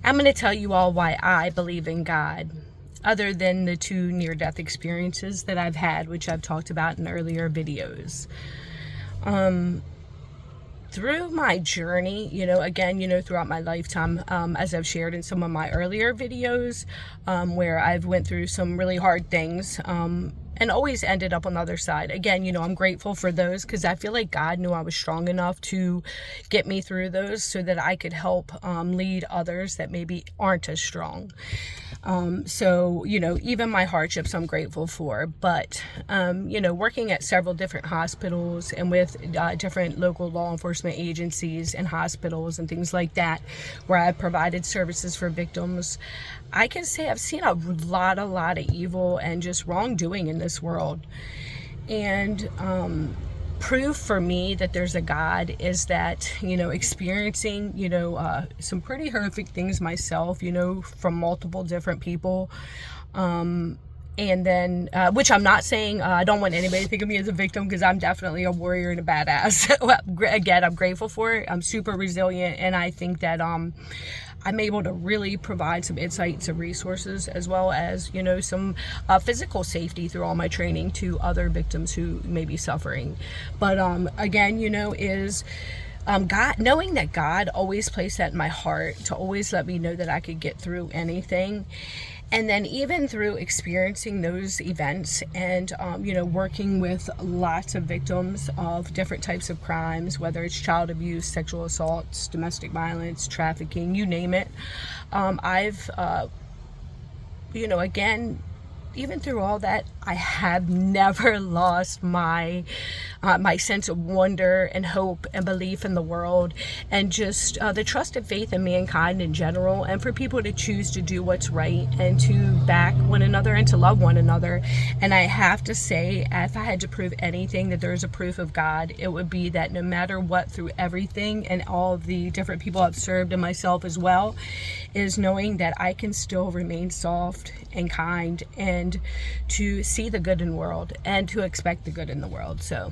I'm going to tell you all why I believe in God, other than the 2 near-death experiences that I've had, which I've talked about in earlier videos. Through my journey, again, throughout my lifetime, as I've shared in some of my earlier videos, where I've went through some really hard things, and always ended up on the other side. Again, I'm grateful for those, because I feel like God knew I was strong enough to get me through those so that I could help lead others that maybe aren't as strong. So, even my hardships I'm grateful for, but, working at several different hospitals and with different local law enforcement agencies and hospitals and things like that, where I've provided services for victims, I can say I've seen a lot of evil and just wrongdoing in this world. And, proof for me that there's a God is that, experiencing, some pretty horrific things myself, from multiple different people. And then, which I'm not saying, I don't want anybody to think of me as a victim, because I'm definitely a warrior and a badass. Again, I'm grateful for it. I'm super resilient. And I think that, I'm able to really provide some insights and resources, as well as, some physical safety through all my training to other victims who may be suffering. But again, is God, knowing that God always placed that in my heart to always let me know that I could get through anything. And then even through experiencing those events and, working with lots of victims of different types of crimes, whether it's child abuse, sexual assaults, domestic violence, trafficking, you name it. I've, again, even through all that, I have never lost my sense of wonder and hope and belief in the world, and just the trust and faith in mankind in general, and for people to choose to do what's right and to back one another and to love one another. And I have to say, if I had to prove anything that there is a proof of God, it would be that no matter what, through everything and all of the different people I've served, and myself as well, is knowing that I can still remain soft and kind, and to see the good in the world and to expect the good in the world. So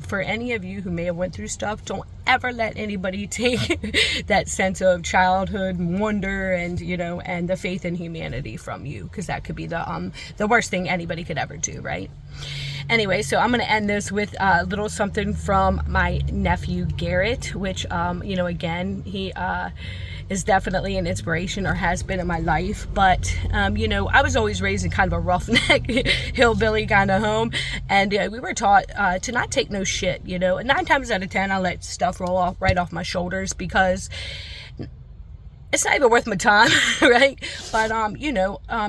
for any of you who may have went through stuff, don't ever let anybody take that sense of childhood wonder and and the faith in humanity from you, because that could be the worst thing anybody could ever do, right? Anyway, so I'm going to end this with a little something from my nephew Garrett, which again, he is definitely an inspiration, or has been in my life. But I was always raised in kind of a roughneck hillbilly kind of home, and we were taught to not take no shit. 9 times out of 10 I let stuff roll off right off my shoulders, because it's not even worth my time, right? But,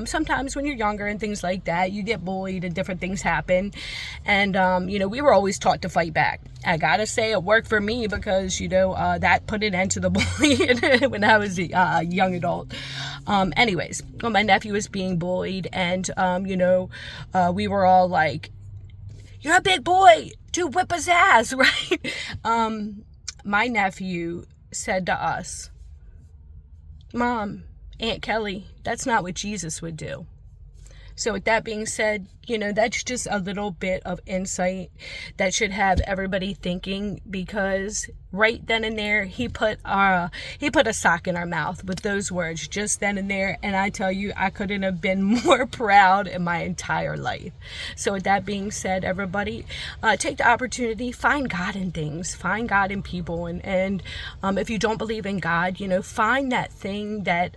sometimes when you're younger and things like that, you get bullied and different things happen. And, we were always taught to fight back. I gotta say, it worked for me, because, that put an end to the bullying when I was a young adult. Anyways, when my nephew was being bullied, and, we were all like, "You're a big boy, dude, whip his ass," right? My nephew said to us, "Mom, Aunt Kelly, that's not what Jesus would do." So with that being said, that's just a little bit of insight that should have everybody thinking, because right then and there, he put a sock in our mouth with those words just then and there. And I tell you, I couldn't have been more proud in my entire life. So with that being said, everybody, take the opportunity, find God in things, find God in people. And if you don't believe in God, find that thing that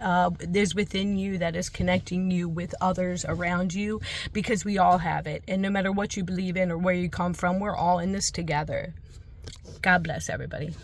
is within you that is connecting you with others around you, because we all have it. And no matter what you believe in or where you come from, we're all in this together. God bless everybody.